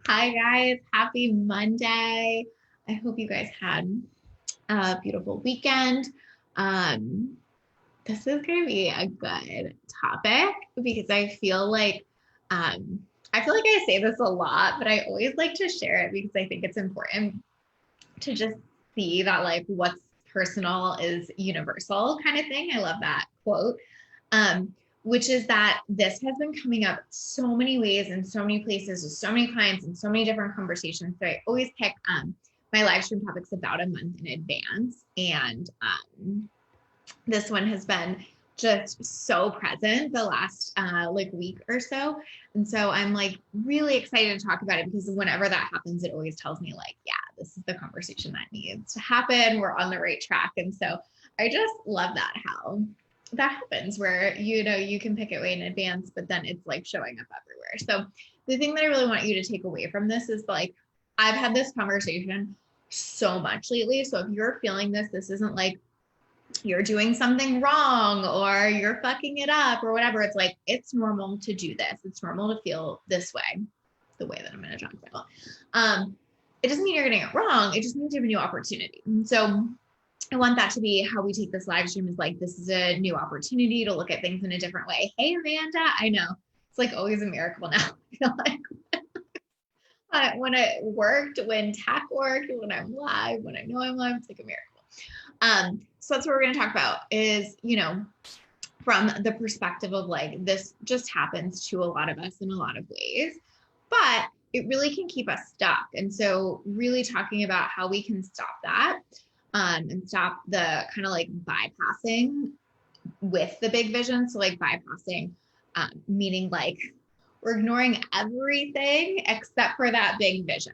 Hi guys, happy Monday. I hope you guys had a beautiful weekend. Um, this is going to be a good topic because I feel like I say this a lot, but I always like to share it because I think it's important to just see that like what's personal is universal kind of thing. I love that quote. Um, which is that this has been coming up so many ways in so many places with so many clients and so many different conversations. So I always pick my live stream topics about a month in advance. And this one has been just so present the last like week or so. And so I'm like really excited to talk about it because whenever that happens, it always tells me like, yeah, this is the conversation that needs to happen. We're on the right track. And so I just love that how that happens where, you can pick it way in advance, but then it's like showing up everywhere. So the thing that I really want you to take away from this is like, I've had this conversation so much lately. So if you're feeling this isn't like you're doing something wrong or you're fucking it up or whatever. It's like, it's normal to do this. It's normal to feel this way, the way that I'm going to talk about. It doesn't mean you're getting it wrong. It just means you have a new opportunity. And so I want that to be how we take this live stream is like, this is a new opportunity to look at things in a different way. Hey, Amanda, I know it's like always a miracle now. I feel like when it worked, when tech worked, when I'm live, when I know I'm live, it's like a miracle. So that's what we're going to talk about is, from the perspective of like, this just happens to a lot of us in a lot of ways, but it really can keep us stuck. And so really talking about how we can stop that, and stop the kind of like bypassing with the big vision. So like bypassing, meaning like we're ignoring everything except for that big vision.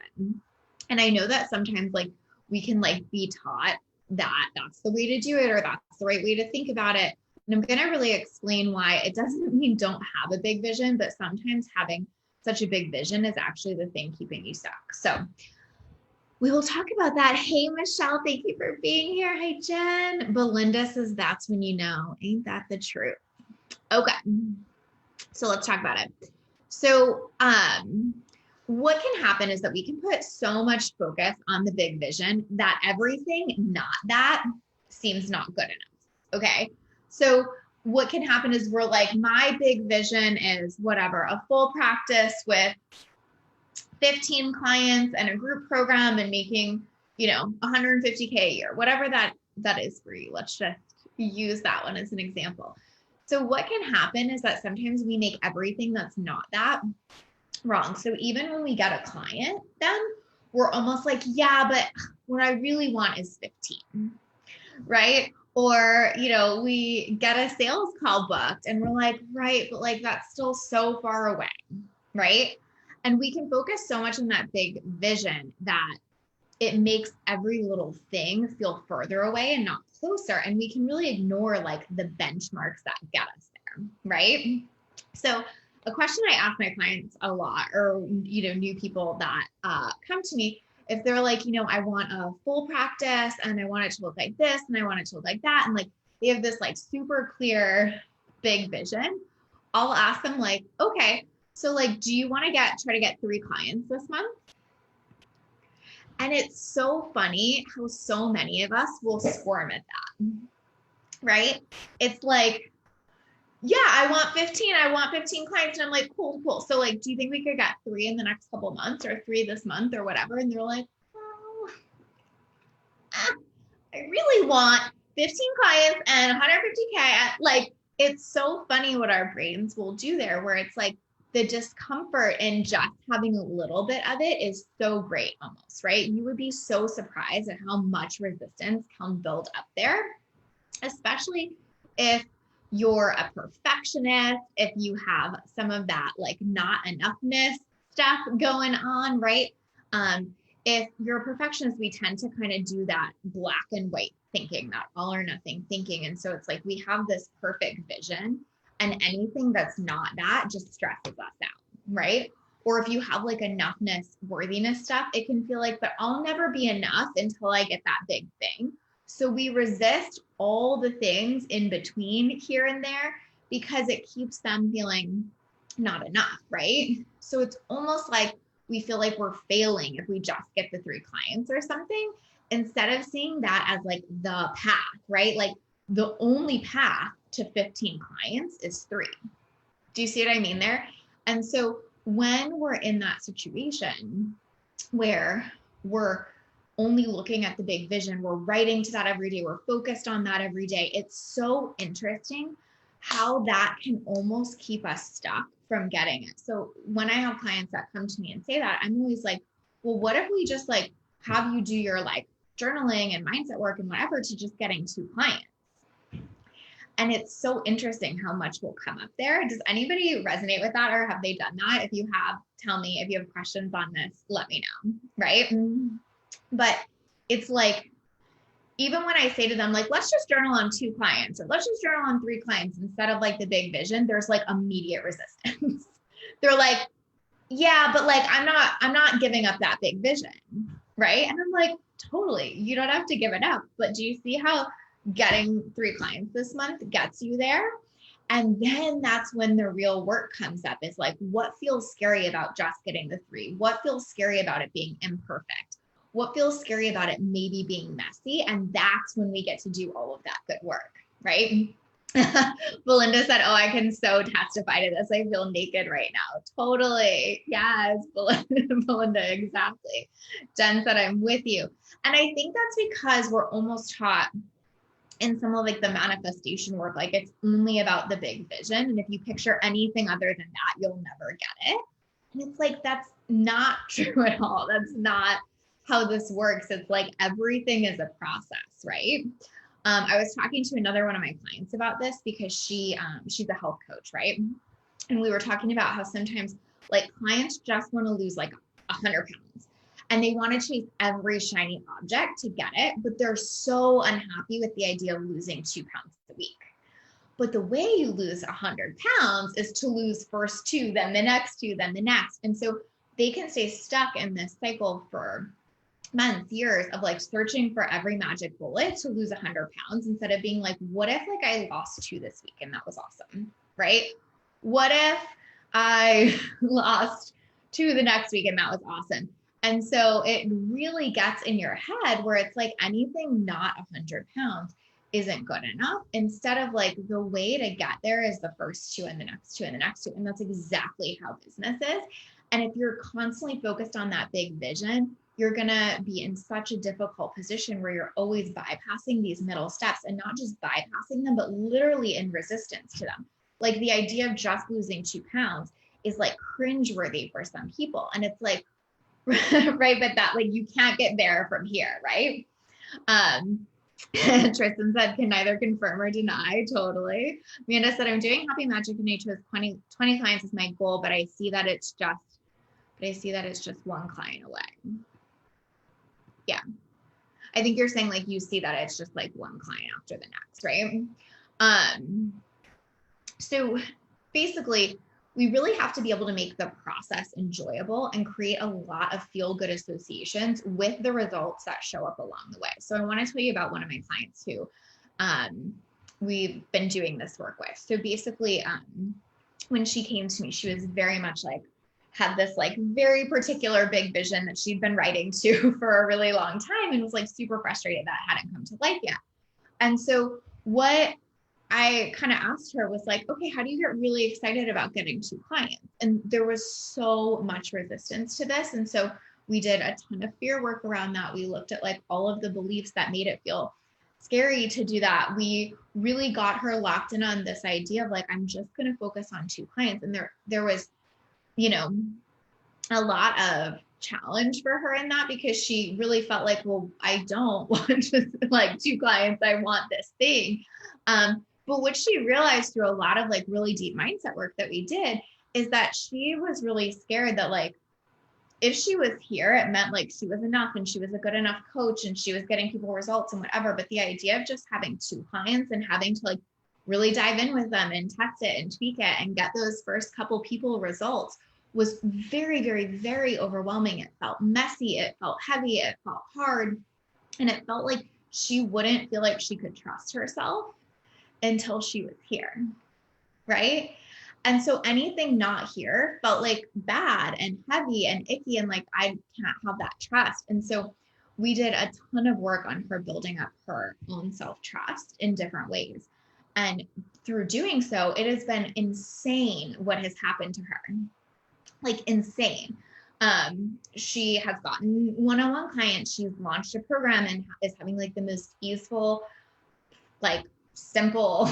And I know that sometimes like we can like be taught that that's the way to do it or that's the right way to think about it. And I'm going to really explain why it doesn't mean don't have a big vision, but sometimes having such a big vision is actually the thing keeping you stuck. So we will talk about that. Hey, Michelle, thank you for being here. Hi, Jen. Belinda says that's when you know. Ain't that the truth? Okay. So let's talk about it. So, what can happen is that we can put so much focus on the big vision that everything not that seems not good enough. Okay. So what can happen is we're like, my big vision is whatever, a full practice with 15 clients and a group program and making, 150K a year, whatever that is for you. Let's just use that one as an example. So what can happen is that sometimes we make everything that's not that wrong. So even when we get a client, then we're almost like, yeah, but what I really want is 15, right? Or, we get a sales call booked and we're like, right, but like that's still so far away, right? And we can focus so much on that big vision that it makes every little thing feel further away and not closer. And we can really ignore like the benchmarks that get us there, right? So a question I ask my clients a lot, or, new people that come to me, if they're like, I want a full practice and I want it to look like this and I want it to look like that. And like, they have this like super clear big vision. I'll ask them like, okay, so like, do you want to try to get 3 clients this month? And it's so funny how so many of us will squirm at that, right? It's like, yeah, I want 15 clients. And I'm like, cool. So like, do you think we could get 3 in the next couple months or 3 this month or whatever? And they're like, oh, I really want 15 clients and 150K. Like, it's so funny what our brains will do there, where it's like the discomfort in just having a little bit of it is so great almost, right? You would be so surprised at how much resistance can build up there, especially if you're a perfectionist, if you have some of that like not enoughness stuff going on, right? If you're a perfectionist, we tend to kind of do that black and white thinking, that all or nothing thinking. And so it's like we have this perfect vision and anything that's not that just stresses us out, right? Or if you have like enoughness, worthiness stuff, it can feel like, but I'll never be enough until I get that big thing. So we resist all the things in between here and there because it keeps them feeling not enough, right? So it's almost like we feel like we're failing if we just get the 3 clients or something, instead of seeing that as like the path, right? Like the only path to 15 clients is 3. Do you see what I mean there? And so when we're in that situation where we're only looking at the big vision, we're writing to that every day, we're focused on that every day, it's so interesting how that can almost keep us stuck from getting it. So when I have clients that come to me and say that, I'm always like, well, what if we just like have you do your like journaling and mindset work and whatever to just getting 2 clients? And it's so interesting how much will come up there. Does anybody resonate with that, or have they done that? If you have, tell me. If you have questions on this, let me know, right? But it's like, even when I say to them, like, let's just journal on 2 clients, or let's just journal on 3 clients instead of like the big vision, there's like immediate resistance. They're like, yeah, but like, I'm not giving up that big vision, right? And I'm like, totally, you don't have to give it up. But do you see how getting 3 clients this month gets you there? And then that's when the real work comes up, is like, what feels scary about just getting the 3? What feels scary about it being imperfect? What feels scary about it maybe being messy? And that's when we get to do all of that good work, right? Belinda said, oh, I can so testify to this. I feel naked right now. Totally. Yes, Belinda, exactly. Jen said, I'm with you. And I think that's because we're almost taught in some of like the manifestation work, like it's only about the big vision. And if you picture anything other than that, you'll never get it. And it's like, that's not true at all. That's not how this works. It's like everything is a process, right? I was talking to another one of my clients about this because she's a health coach, right? And we were talking about how sometimes like clients just want to lose like 100 pounds and they want to chase every shiny object to get it, but they're so unhappy with the idea of losing 2 pounds a week. But the way you lose 100 pounds is to lose first 2, then the next 2, then the next. And so they can stay stuck in this cycle for months, years of like searching for every magic bullet to lose 100 pounds instead of being like, what if like I lost 2 this week and that was awesome, right? What if I lost 2 the next week and that was awesome? And so it really gets in your head where it's like anything not 100 pounds isn't good enough, instead of like the way to get there is the first 2 and the next 2 and the next 2. And that's exactly how business is. And if you're constantly focused on that big vision, you're going to be in such a difficult position where you're always bypassing these middle steps, and not just bypassing them, but literally in resistance to them. Like the idea of just losing 2 pounds is like cringeworthy for some people. And it's like, right, but that like, you can't get there from here, right? Tristan said, can neither confirm or deny. Totally. Amanda said, I'm doing Happy Magic and I chose 20 clients is my goal, but I see that it's just 1 client away. Yeah. I think you're saying like, you see that it's just like 1 client after the next, right? So basically, we really have to be able to make the process enjoyable and create a lot of feel-good associations with the results that show up along the way. So I want to tell you about one of my clients who we've been doing this work with. So basically, when she came to me, she was very much like, had this like very particular big vision that she'd been writing to for a really long time, and was like super frustrated that it hadn't come to life yet. And so what I kind of asked her was like, okay, how do you get really excited about getting 2 clients? And there was so much resistance to this. And so we did a ton of fear work around that. We looked at like all of the beliefs that made it feel scary to do that. We really got her locked in on this idea of like, I'm just going to focus on 2 clients. And there was, you know, a lot of challenge for her in that, because she really felt like, well, I don't want just like 2 clients. I want this thing. But what she realized through a lot of like really deep mindset work that we did is that she was really scared that like, if she was here, it meant like she was enough and she was a good enough coach and she was getting people results and whatever. But the idea of just having 2 clients and having to like really dive in with them and test it and tweak it and get those first couple people results was very, very, very overwhelming. It felt messy. It felt heavy. It felt hard. And it felt like she wouldn't feel like she could trust herself until she was here, right? And so anything not here felt like bad and heavy and icky and like I can't have that trust. And so we did a ton of work on her building up her own self-trust in different ways. And through doing so, it has been insane what has happened to her. Like insane. She has gotten one-on-one clients. She's launched a program and is having like the most easeful, like simple,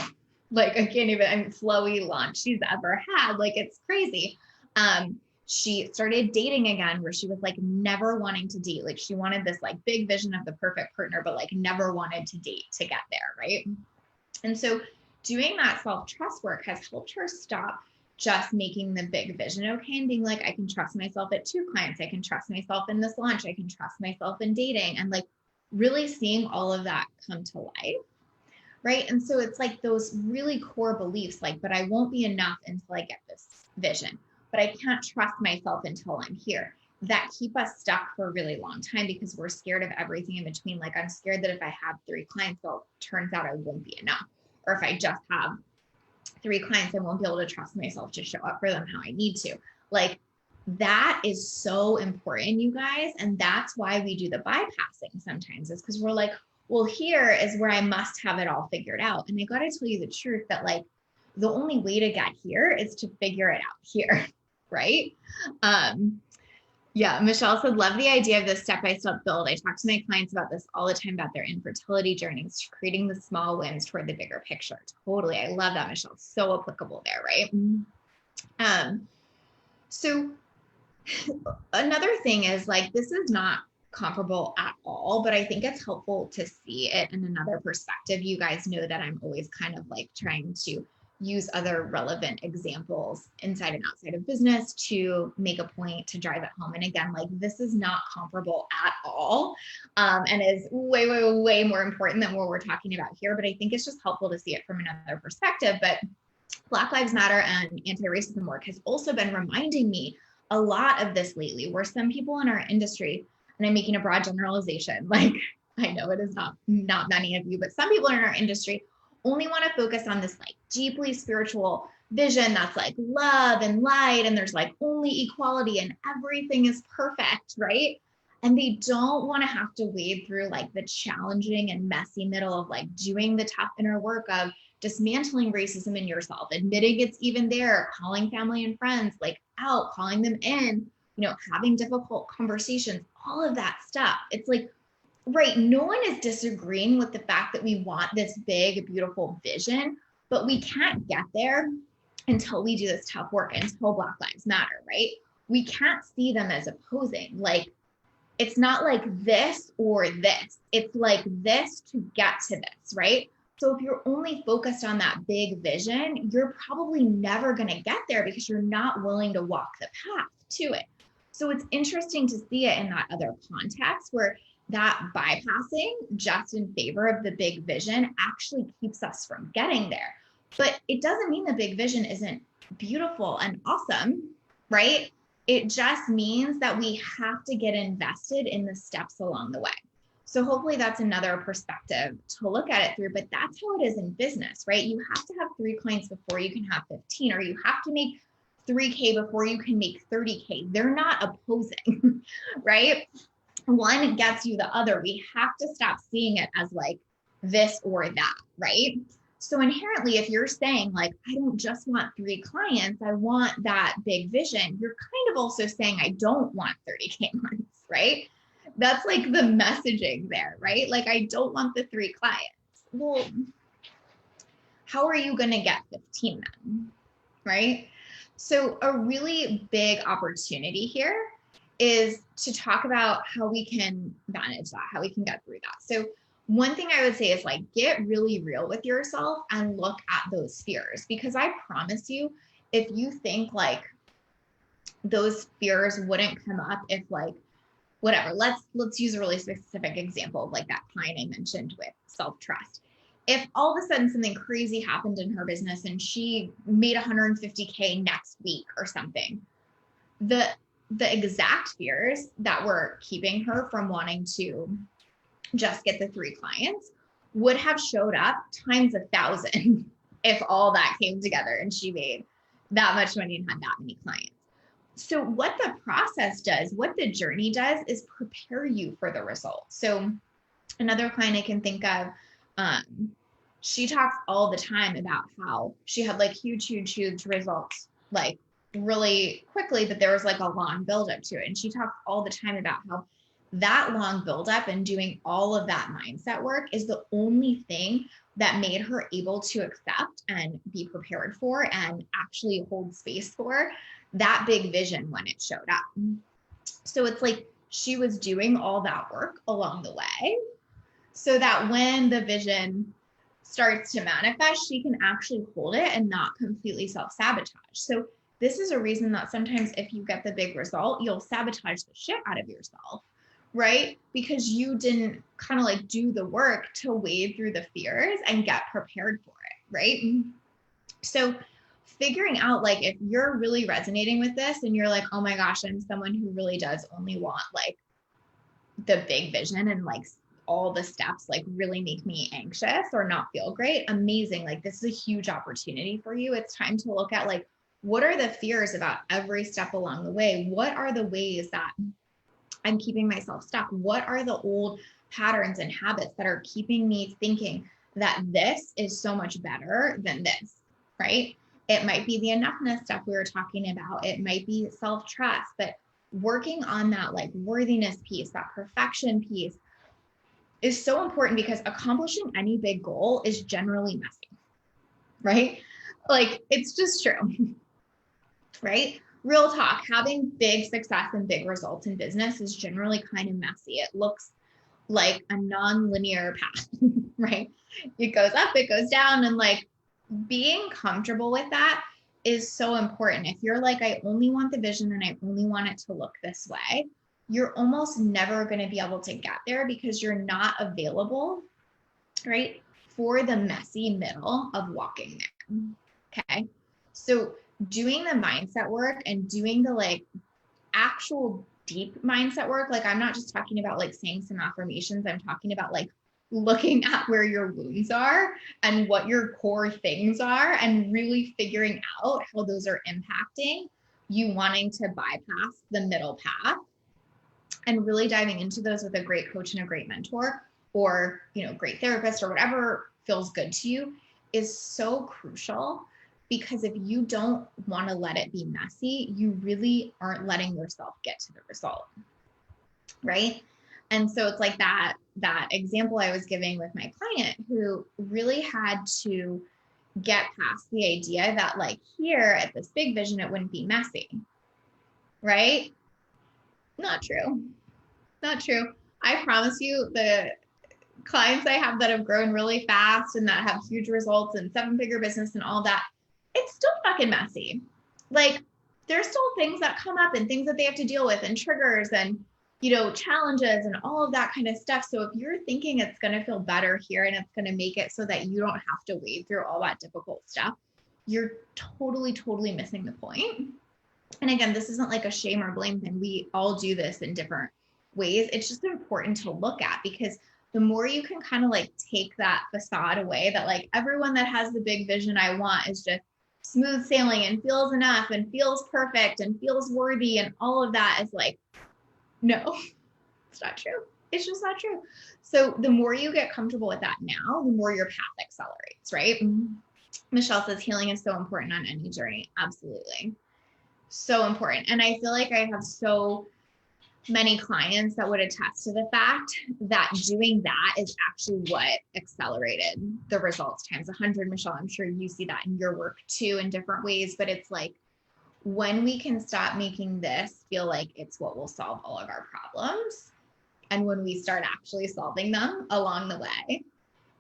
like I can't even, flowy launch she's ever had. Like it's crazy. She started dating again where she was like never wanting to date. Like she wanted this like big vision of the perfect partner, but like never wanted to date to get there. Right. And so doing that self-trust work has helped her stop just making the big vision okay and being like, I can trust myself at 2 clients. I can trust myself in this launch. I can trust myself in dating, and like really seeing all of that come to life. Right. And so it's like those really core beliefs, like, but I won't be enough until I get this vision, but I can't trust myself until I'm here, that keep us stuck for a really long time because we're scared of everything in between. Like I'm scared that if I have 3 clients, well, turns out I won't be enough. Or if I just have 3 clients, I won't be able to trust myself to show up for them how I need to. Like that is so important, you guys. And that's why we do the bypassing sometimes, is because we're like, well, here is where I must have it all figured out. And I got to tell you the truth that like the only way to get here is to figure it out here. Right. Yeah. Michelle said, love the idea of this step-by-step build. I talk to my clients about this all the time, about their infertility journeys, creating the small wins toward the bigger picture. Totally. I love that, Michelle. So applicable there. Right. So another thing is like, this is not comparable at all, but I think it's helpful to see it in another perspective. You guys know that I'm always kind of like trying to use other relevant examples inside and outside of business to make a point to drive it home. And again, like this is not comparable at all, and is way, way, way more important than what we're talking about here. But I think it's just helpful to see it from another perspective. But Black Lives Matter and anti-racism work has also been reminding me a lot of this lately, where some people in our industry, and I'm making a broad generalization, like I know it is not many of you, but some people in our industry only want to focus on this like deeply spiritual vision that's like love and light, and there's like only equality and everything is perfect, right? And they don't want to have to wade through like the challenging and messy middle of like doing the tough inner work of dismantling racism in yourself, admitting it's even there, calling family and friends like out, calling them in, having difficult conversations, all of that stuff. It's like, right, no one is disagreeing with the fact that we want this big, beautiful vision, but we can't get there until we do this tough work, until Black Lives Matter, right? We can't see them as opposing. Like, it's not like this or this. It's like this to get to this, right? So if you're only focused on that big vision, you're probably never going to get there because you're not willing to walk the path to it. So it's interesting to see it in that other context where that bypassing just in favor of the big vision actually keeps us from getting there. But it doesn't mean the big vision isn't beautiful and awesome, right? It just means that we have to get invested in the steps along the way. So hopefully that's another perspective to look at it through, but that's how it is in business, right? You have to have 3 clients before you can have 15, or you have to make 3K before you can make 30K. They're not opposing, right? One gets you the other. We have to stop seeing it as like this or that, right? So inherently, if you're saying like, I don't just want 3 clients, I want that big vision, you're kind of also saying, I don't want 30K months, right? That's like the messaging there, right? Like, I don't want the 3 clients. Well, how are you going to get 15 then, right? So a really big opportunity here is to talk about how we can manage that, how we can get through that. So one thing I would say is like, get really real with yourself and look at those fears, because I promise you, if you think like those fears wouldn't come up if like, whatever, let's use a really specific example of like that client I mentioned with self-trust. If all of a sudden something crazy happened in her business and she made 150K next week or something, the exact fears that were keeping her from wanting to just get the 3 clients would have showed up times 1,000 if all that came together and she made that much money and had that many clients. So what the process does, what the journey does, is prepare you for the results. So another client I can think of, she talks all the time about how she had like huge results, like really quickly, but there was like a long buildup to it. And she talks all the time about how that long buildup and doing all of that mindset work is the only thing that made her able to accept and be prepared for and actually hold space for that big vision when it showed up. So it's like she was doing all that work along the way so that when the vision starts to manifest, she can actually hold it and not completely self-sabotage. So this is a reason that sometimes if you get the big result, you'll sabotage the shit out of yourself, right? Because you didn't kind of like do the work to wade through the fears and get prepared for it, right? So figuring out like if you're really resonating with this and you're like, oh my gosh, I'm someone who really does only want like the big vision and like all the steps like really make me anxious or not feel great, amazing. Like this is a huge opportunity for you. It's time to look at like, what are the fears about every step along the way? What are the ways that I'm keeping myself stuck? What are the old patterns and habits that are keeping me thinking that this is so much better than this, right? It might be the enoughness stuff we were talking about. It might be self-trust, but working on that like worthiness piece, that perfection piece is so important because accomplishing any big goal is generally messy, right? Like it's just true, right? Real talk, having big success and big results in business is generally kind of messy. It looks like a non-linear path, right? It goes up, it goes down, and like being comfortable with that is so important. If you're like, I only want the vision and I only want it to look this way, you're almost never going to be able to get there because you're not available, right, for the messy middle of walking there. Okay. So doing the mindset work and doing the like actual deep mindset work, like I'm not just talking about like saying some affirmations, I'm talking about like looking at where your wounds are and what your core things are and really figuring out how those are impacting you wanting to bypass the middle path and really diving into those with a great coach and a great mentor or, you know, great therapist or whatever feels good to you is so crucial. Because if you don't want to let it be messy, you really aren't letting yourself get to the result, right? And so it's like that example I was giving with my client who really had to get past the idea that like here at this big vision, it wouldn't be messy, right? Not true. Not true. I promise you the clients I have that have grown really fast and that have huge results and 7-figure business and all that, it's still fucking messy. Like there's still things that come up and things that they have to deal with and triggers and, you know, challenges and all of that kind of stuff. So if you're thinking it's going to feel better here and it's going to make it so that you don't have to wade through all that difficult stuff, you're totally missing the point. And again, this isn't like a shame or blame thing. We all do this in different ways. It's just important to look at because the more you can kind of like take that facade away that like everyone that has the big vision I want is just smooth sailing and feels enough and feels perfect and feels worthy and all of that is like, no, it's not true. It's just not true. So the more you get comfortable with that now, the more your path accelerates, right? Michelle says healing is so important on any journey. Absolutely. So important. And I feel like I have so many clients that would attest to the fact that doing that is actually what accelerated the results times 100. Michelle, I'm sure you see that in your work too in different ways, but it's like when we can stop making this feel like it's what will solve all of our problems, and when we start actually solving them along the way,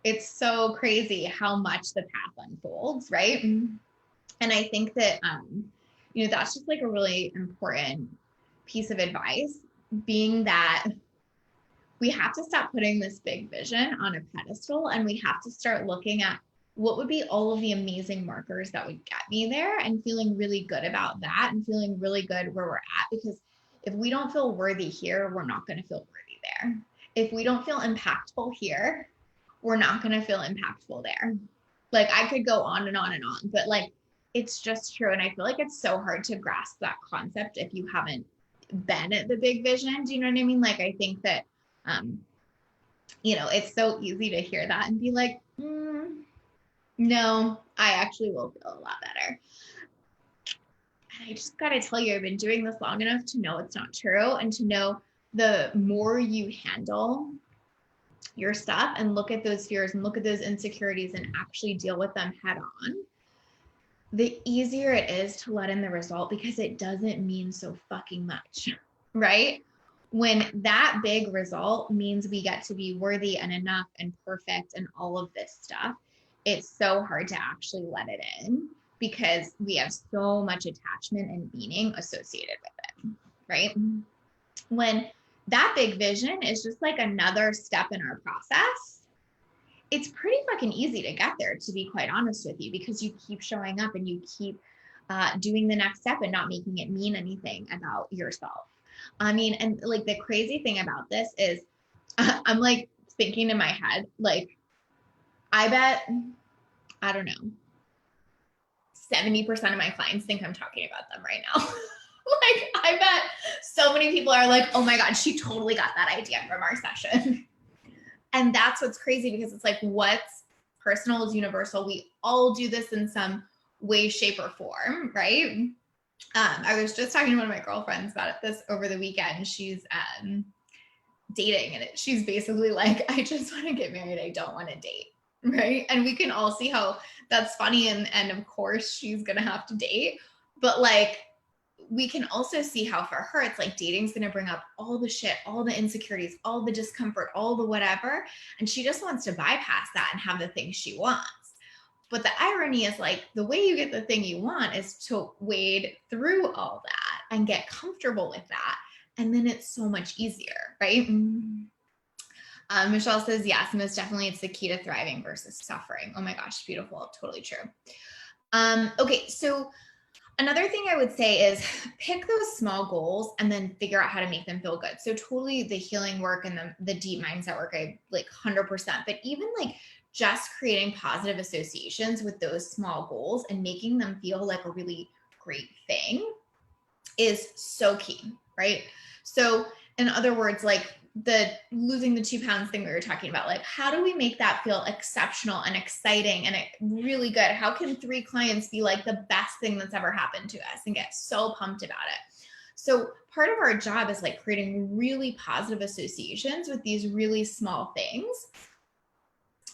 it's so crazy how much the path unfolds, right? And I think that, you know, that's just like a really important piece of advice, being that we have to stop putting this big vision on a pedestal and we have to start looking at what would be all of the amazing markers that would get me there and feeling really good about that and feeling really good where we're at. Because if we don't feel worthy here, we're not going to feel worthy there. If we don't feel impactful here, we're not going to feel impactful there. Like I could go on and on and on, but like it's just true. And I feel like it's so hard to grasp that concept if you haven't been at the big vision. Do you know what I mean? Like, I think that, it's so easy to hear that and be like, no, I actually will feel a lot better. And I just got to tell you, I've been doing this long enough to know it's not true, and to know the more you handle your stuff and look at those fears and look at those insecurities and actually deal with them head on, the easier it is to let in the result, because it doesn't mean so fucking much, right? When that big result means we get to be worthy and enough and perfect and all of this stuff, it's so hard to actually let it in, because we have so much attachment and meaning associated with it, right? When that big vision is just like another step in our process, it's pretty fucking easy to get there, to be quite honest with you, because you keep showing up and you keep doing the next step and not making it mean anything about yourself. I mean, and like the crazy thing about this is I'm like thinking in my head, like, I bet, I don't know, 70% of my clients think I'm talking about them right now. Like, I bet so many people are like, oh my God, she totally got that idea from our session. And that's what's crazy, because it's like, what's personal is universal. We all do this in some way, shape, or form, right? I was just talking to one of my girlfriends about this over the weekend. She's dating, and she's basically like, I just want to get married. I don't want to date, right? And we can all see how that's funny. And of course she's going to have to date, but like, we can also see how for her, it's like dating's going to bring up all the shit, all the insecurities, all the discomfort, all the whatever. And she just wants to bypass that and have the thing she wants. But the irony is, like, the way you get the thing you want is to wade through all that and get comfortable with that. And then it's so much easier, right? Michelle says, yes, most definitely. It's the key to thriving versus suffering. Oh my gosh, beautiful. Totally true. Okay. So another thing I would say is pick those small goals and then figure out how to make them feel good. So totally the healing work and the deep mindset work, I like 100%, but even like just creating positive associations with those small goals and making them feel like a really great thing is so key, right? So in other words, like the losing the 2 pounds thing we were talking about, like, how do we make that feel exceptional and exciting and really good? How can 3 clients be like the best thing that's ever happened to us and get so pumped about it? So part of our job is like creating really positive associations with these really small things.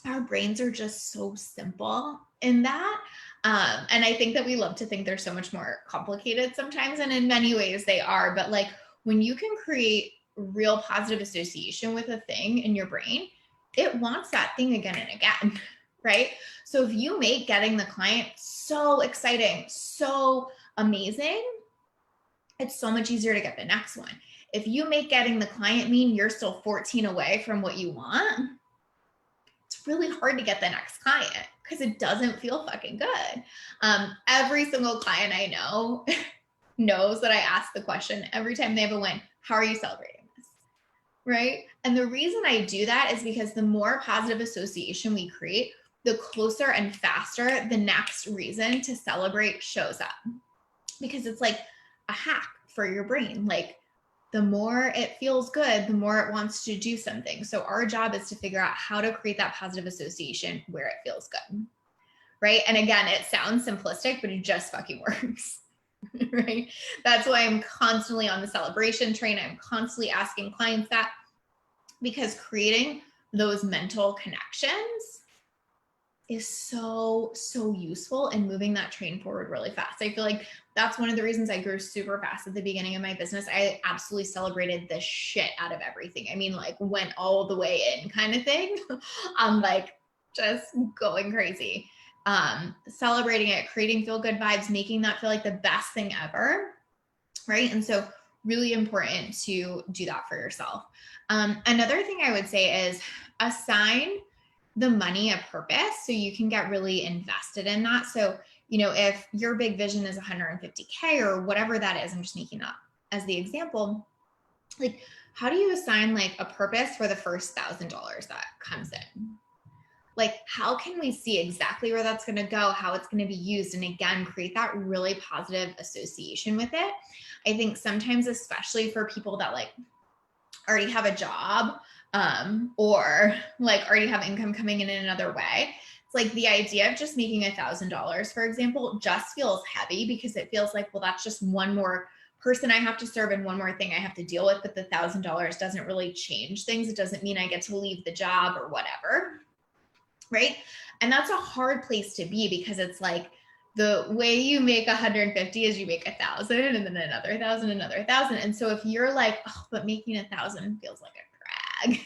Our brains are just so simple in that. And I think that we love to think they're so much more complicated sometimes. And in many ways they are, but like when you can create real positive association with a thing in your brain, it wants that thing again and again, right? So if you make getting the client so exciting, so amazing, it's so much easier to get the next one. If you make getting the client mean you're still 14 away from what you want, it's really hard to get the next client because it doesn't feel fucking good. Every single client I know knows that I ask the question every time they have a win, how are you celebrating this? Right? And the reason I do that is because the more positive association we create, the closer and faster the next reason to celebrate shows up. Because it's like a hack for your brain. Like the more it feels good, the more it wants to do something. So our job is to figure out how to create that positive association where it feels good. Right? And again, it sounds simplistic, but it just fucking works. Right? That's why I'm constantly on the celebration train. I'm constantly asking clients that, because creating those mental connections is so useful in moving that train forward really fast. I feel like that's one of the reasons I grew super fast at the beginning of my business. I absolutely celebrated the shit out of everything. I mean, like went all the way in kind of thing. I'm like just going crazy. Celebrating it, creating feel good vibes, making that feel like the best thing ever. Right. And so really important to do that for yourself. Another thing I would say is assign the money a purpose so you can get really invested in that. So, you know, if your big vision is 150K or whatever that is, I'm just making that as the example, like how do you assign like a purpose for the first $1,000 that comes in? like, how can we see exactly where that's going to go, how it's going to be used? And again, create that really positive association with it. I think sometimes, especially for people that like already have a job, or like already have income coming in another way, it's like the idea of just making $1,000, for example, just feels heavy, because it feels like, well, that's just one more person I have to serve and one more thing I have to deal with. But the $1,000 doesn't really change things. It doesn't mean I get to leave the job or whatever. Right. And that's a hard place to be, because it's like, the way you make 150 is you make 1,000 and then another 1,000, another 1,000. And so if you're like, oh, but making 1,000 feels like a drag,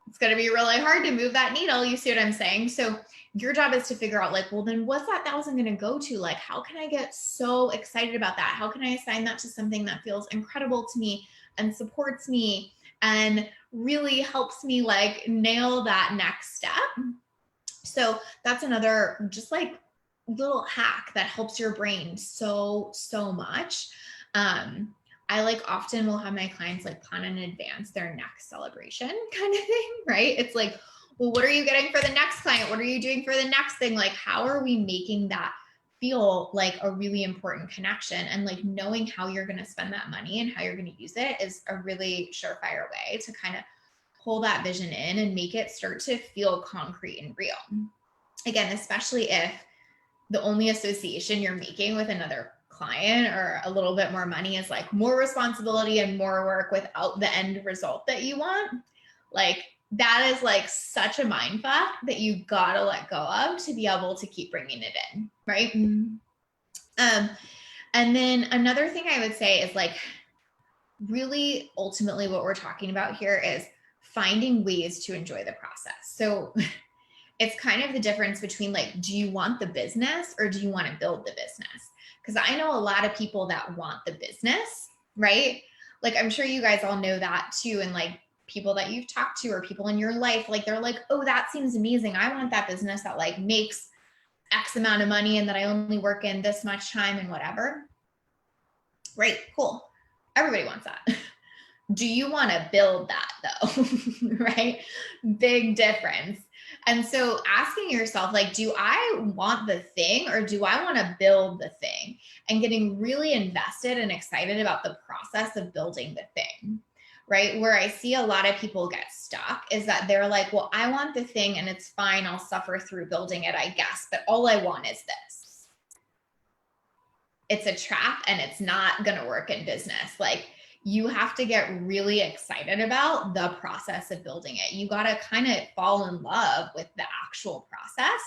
it's going to be really hard to move that needle. You see what I'm saying? So your job is to figure out like, well, then what's that 1,000 going to go to? Like, how can I get so excited about that? How can I assign that to something that feels incredible to me and supports me and really helps me like nail that next step? So that's another just like little hack that helps your brain so much. I like often will have my clients like plan in advance their next celebration kind of thing, right? It's like, well, what are you getting for the next client? What are you doing for the next thing? Like, how are we making that feel like a really important connection? And like knowing how you're going to spend that money and how you're going to use it is a really surefire way to kind of pull that vision in and make it start to feel concrete and real. Again, especially if the only association you're making with another client or a little bit more money is like more responsibility and more work without the end result that you want. Like, that is like such a mind fuck that you gotta let go of to be able to keep bringing it in, right? And then another thing I would say is like, really ultimately what we're talking about here is finding ways to enjoy the process. So it's kind of the difference between like, do you want the business or do you want to build the business? Because I know a lot of people that want the business, right? Like, I'm sure you guys all know that too. And like people that you've talked to or people in your life, like they're like, oh, that seems amazing. I want that business that like makes X amount of money and that I only work in this much time and whatever. Right, cool. Everybody wants that. Do you want to build that though? Right? Big difference. And so asking yourself, like, do I want the thing or do I want to build the thing? And getting really invested and excited about the process of building the thing, right? Where I see a lot of people get stuck is that they're like, well, I want the thing and it's fine. I'll suffer through building it, I guess. But all I want is this. It's a trap and it's not going to work in business. Like, you have to get really excited about the process of building it. You got to kind of fall in love with the actual process.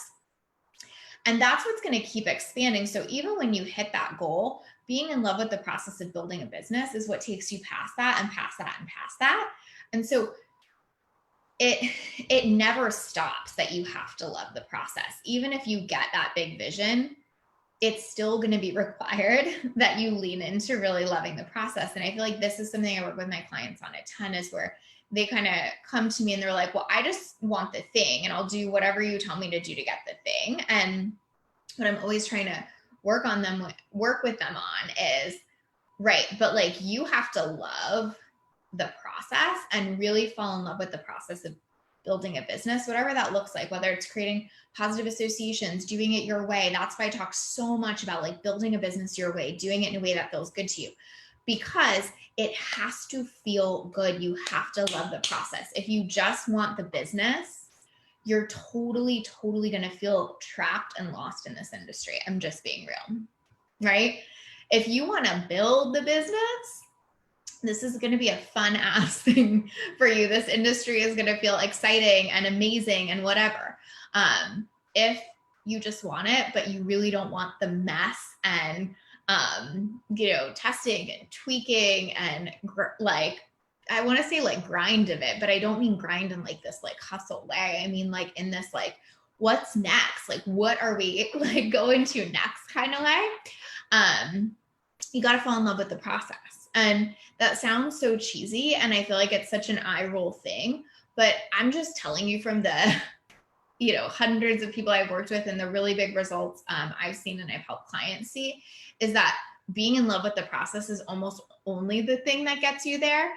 And that's what's going to keep expanding. So even when you hit that goal, being in love with the process of building a business is what takes you past that and past that and past that. And so it never stops that you have to love the process. Even if you get that big vision, it's still going to be required that you lean into really loving the process. And I feel like this is something I work with my clients on a ton, is where they kind of come to me and they're like, well, I just want the thing and I'll do whatever you tell me to do to get the thing. And what I'm always trying to work with them on is, right, but like, you have to love the process and really fall in love with the process of building a business, whatever that looks like, whether it's creating positive associations, doing it your way. That's why I talk so much about like building a business your way, doing it in a way that feels good to you, because it has to feel good. You have to love the process. If you just want the business, you're totally going to feel trapped and lost in this industry. I'm just being real, right? If you want to build the business, this is going to be a fun ass thing for you. This industry is going to feel exciting and amazing and whatever. If you just want it, but you really don't want the mess and, testing and tweaking and like, I want to say like grind of it, but I don't mean grind in like this like hustle way. I mean like in this like, what's next? Like, what are we like going to next kind of way? You got to fall in love with the process. And that sounds so cheesy. And I feel like it's such an eye roll thing, but I'm just telling you from the, hundreds of people I've worked with and the really big results I've seen and I've helped clients see, is that being in love with the process is almost only the thing that gets you there.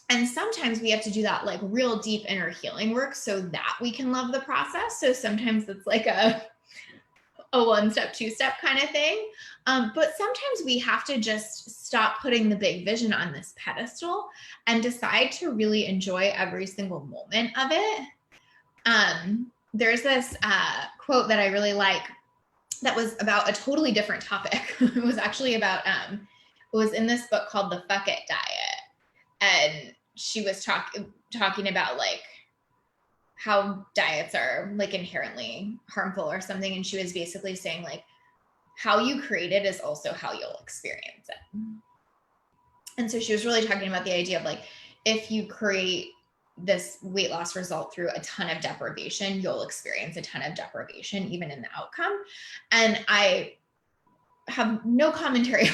And sometimes we have to do that like real deep inner healing work so that we can love the process. So sometimes it's like a one-step, two-step kind of thing. But sometimes we have to just stop putting the big vision on this pedestal and decide to really enjoy every single moment of it. There's this quote that I really like that was about a totally different topic. It was actually about, it was in this book called The Fuck It Diet. And she was talking about like how diets are like inherently harmful or something. And she was basically saying like, how you create it is also how you'll experience it. And so she was really talking about the idea of like, if you create this weight loss result through a ton of deprivation, you'll experience a ton of deprivation, even in the outcome. And I have no commentary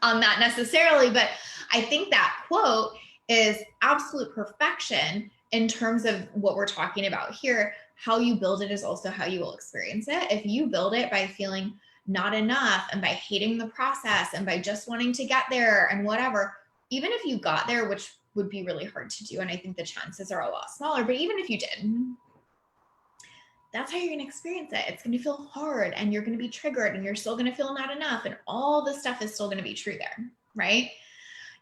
on that necessarily, but I think that quote is absolute perfection in terms of what we're talking about here. How you build it is also how you will experience it. If you build it by feeling not enough and by hating the process and by just wanting to get there and whatever, even if you got there, which would be really hard to do, and I think the chances are a lot smaller, but even if you did, that's how you're going to experience it. It's going to feel hard and you're going to be triggered and you're still going to feel not enough, and all the stuff is still going to be true there, right?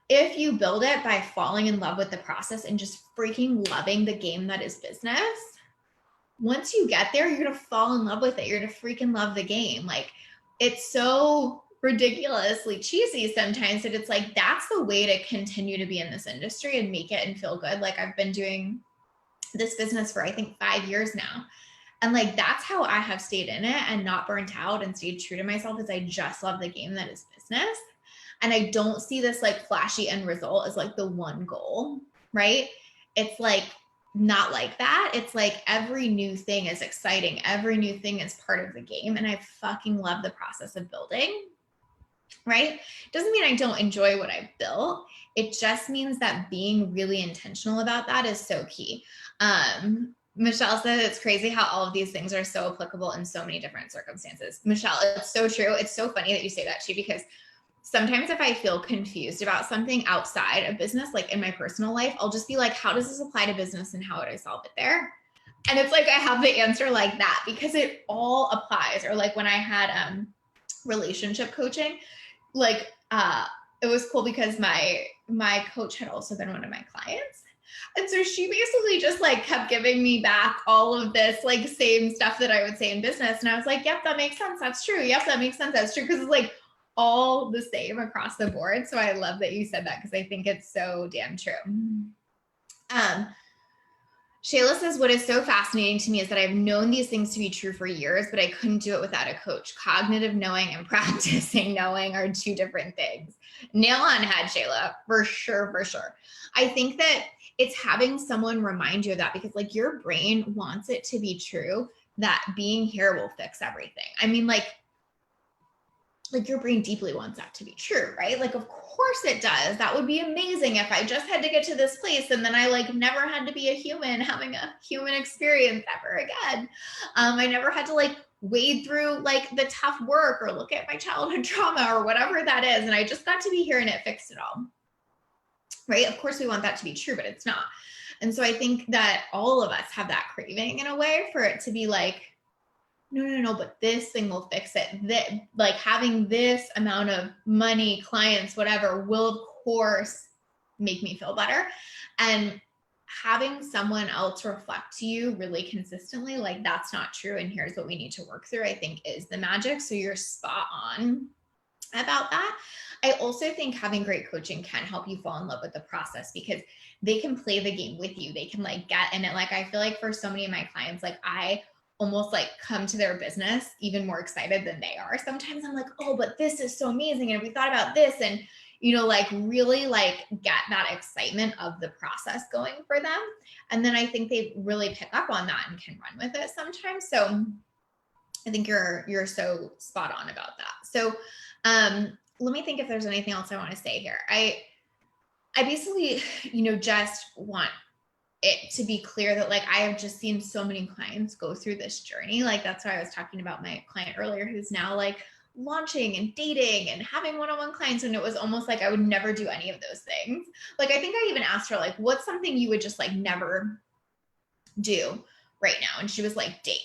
If you build it by falling in love with the process and just freaking loving the game that is business, once you get there, you're going to fall in love with it. You're going to freaking love the game. Like, it's so ridiculously cheesy sometimes that it's like, that's the way to continue to be in this industry and make it and feel good. Like, I've been doing this business for, I think, 5 years now. And like, that's how I have stayed in it and not burnt out and stayed true to myself, is I just love the game that is business. And I don't see this like flashy end result as like the one goal, right? It's like not like that. It's like every new thing is exciting. Every new thing is part of the game. And I fucking love the process of building, right? Doesn't mean I don't enjoy what I've built. It just means that being really intentional about that is so key. Michelle said it's crazy how all of these things are so applicable in so many different circumstances. Michelle, it's so true. It's so funny that you say that too, because sometimes if I feel confused about something outside of business, like in my personal life, I'll just be like, how does this apply to business and how would I solve it there? And it's like, I have the answer like that because it all applies. Or like when I had relationship coaching, like it was cool because my coach had also been one of my clients. And so she basically just like kept giving me back all of this like same stuff that I would say in business. And I was like, yep, that makes sense. That's true. Yep, that makes sense. That's true. Because it's like all the same across the board. So I love that you said that because I think it's so damn true. Shayla says, what is so fascinating to me is that I've known these things to be true for years, but I couldn't do it without a coach. Cognitive knowing and practicing knowing are two different things. Nail on head, Shayla, for sure, for sure. I think that it's having someone remind you of that, because like your brain wants it to be true that being here will fix everything. I mean, like your brain deeply wants that to be true, right? Like, of course it does. That would be amazing if I just had to get to this place and then I like never had to be a human having a human experience ever again. I never had to like wade through like the tough work or look at my childhood trauma or whatever that is. And I just got to be here and it fixed it all, right? Of course we want that to be true, but it's not. And so I think that all of us have that craving in a way for it to be like, no, but this thing will fix it. That like having this amount of money, clients, whatever, will of course make me feel better. And having someone else reflect to you really consistently, like that's not true, and here's what we need to work through, I think is the magic. So you're spot on about that. I also think having great coaching can help you fall in love with the process, because they can play the game with you. They can like get in it. Like I feel like for so many of my clients, like I almost like come to their business even more excited than they are. Sometimes I'm like, oh, but this is so amazing. And we thought about this, and, you know, like really like get that excitement of the process going for them. And then I think they really pick up on that and can run with it sometimes. So I think you're so spot on about that. So let me think if there's anything else I want to say here. I basically, you know, just want it to be clear that like I have just seen so many clients go through this journey. Like that's why I was talking about my client earlier, who's now like launching and dating and having one-on-one clients, and it was almost like I would never do any of those things. Like, I think I even asked her, like, what's something you would just like never do right now? And she was like, date.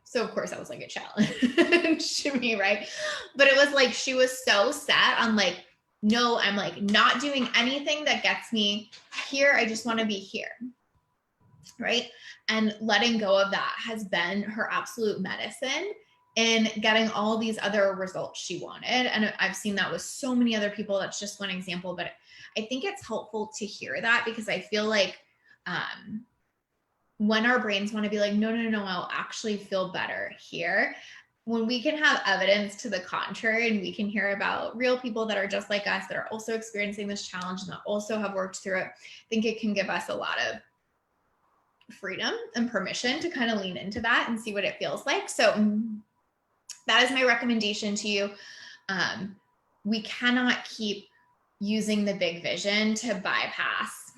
So of course that was like a challenge to me, right? But it was like, she was so set on like, no, I'm like not doing anything that gets me here. I just want to be here, right? And letting go of that has been her absolute medicine in getting all these other results she wanted. And I've seen that with so many other people. That's just one example, but I think it's helpful to hear that, because I feel like when our brains want to be like, no, I'll actually feel better here. When we can have evidence to the contrary, and we can hear about real people that are just like us, that are also experiencing this challenge and that also have worked through it, I think it can give us a lot of freedom and permission to kind of lean into that and see what it feels like. So that is my recommendation to you. We cannot keep using the big vision to bypass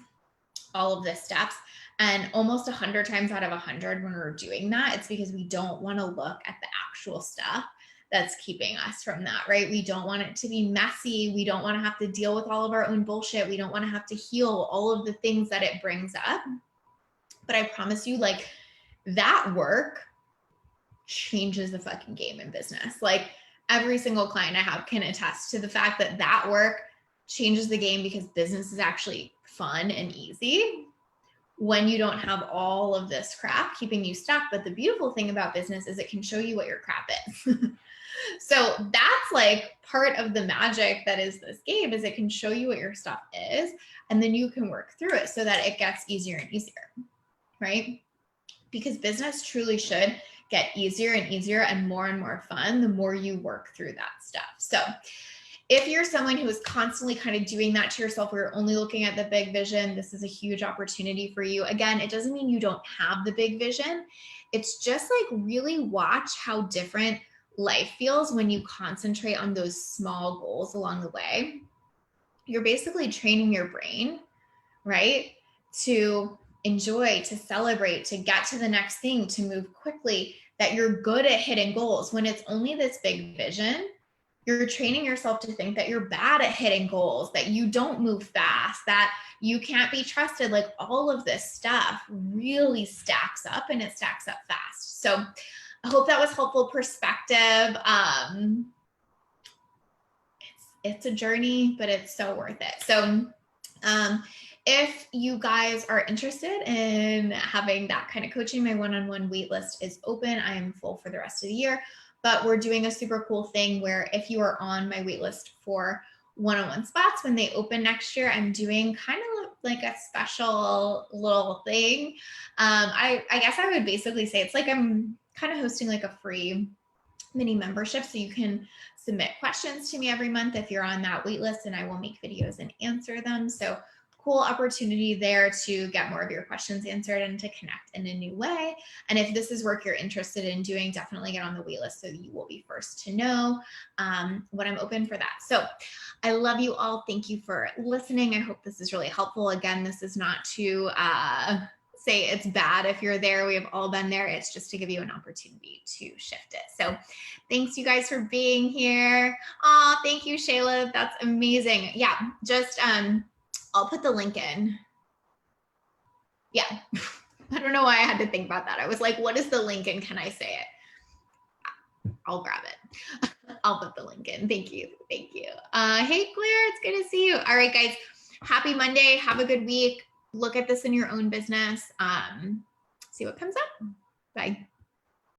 all of the steps. And almost 100 times out of 100, when we're doing that, it's because we don't want to look at the actual stuff that's keeping us from that, right? We don't want it to be messy. We don't want to have to deal with all of our own bullshit. We don't want to have to heal all of the things that it brings up. But I promise you, like, that work changes the fucking game in business. Like, every single client I have can attest to the fact that that work changes the game, because business is actually fun and easy when you don't have all of this crap keeping you stuck. But the beautiful thing about business is it can show you what your crap is. So that's like part of the magic that is this game, is it can show you what your stuff is, and then you can work through it so that it gets easier and easier, right? Because business truly should get easier and easier and more fun the more you work through that stuff. So if you're someone who is constantly kind of doing that to yourself, where you're only looking at the big vision, this is a huge opportunity for you. Again, it doesn't mean you don't have the big vision. It's just like, really watch how different life feels when you concentrate on those small goals along the way. You're basically training your brain, right, to enjoy, to celebrate, to get to the next thing, to move quickly, that you're good at hitting goals. When it's only this big vision, you're training yourself to think that you're bad at hitting goals, that you don't move fast, that you can't be trusted. Like, all of this stuff really stacks up, and it stacks up fast. So I hope that was helpful perspective. It's a journey, but it's so worth it. So if you guys are interested in having that kind of coaching, my one-on-one waitlist is open. I am full for the rest of the year, but we're doing a super cool thing where if you are on my waitlist for one-on-one spots, when they open next year, I'm doing kind of like a special little thing. I guess I would basically say it's like I'm kind of hosting like a free mini membership, so you can submit questions to me every month if you're on that waitlist, and I will make videos and answer them. So cool opportunity there to get more of your questions answered and to connect in a new way. And if this is work you're interested in doing, definitely get on the waitlist so you will be first to know when I'm open for that. So I love you all. Thank you for listening. I hope this is really helpful. Again, this is not to say it's bad if you're there. We have all been there. It's just to give you an opportunity to shift it. So thanks you guys for being here. Oh, thank you, Shayla. That's amazing. Yeah, just I'll put the link in. Yeah, I don't know why I had to think about that. I was like, what is the link and can I say it? I'll grab it. I'll put the link in. Thank you. Thank you. Hey, Claire, it's good to see you. All right, guys. Happy Monday. Have a good week. Look at this in your own business. See what comes up. Bye.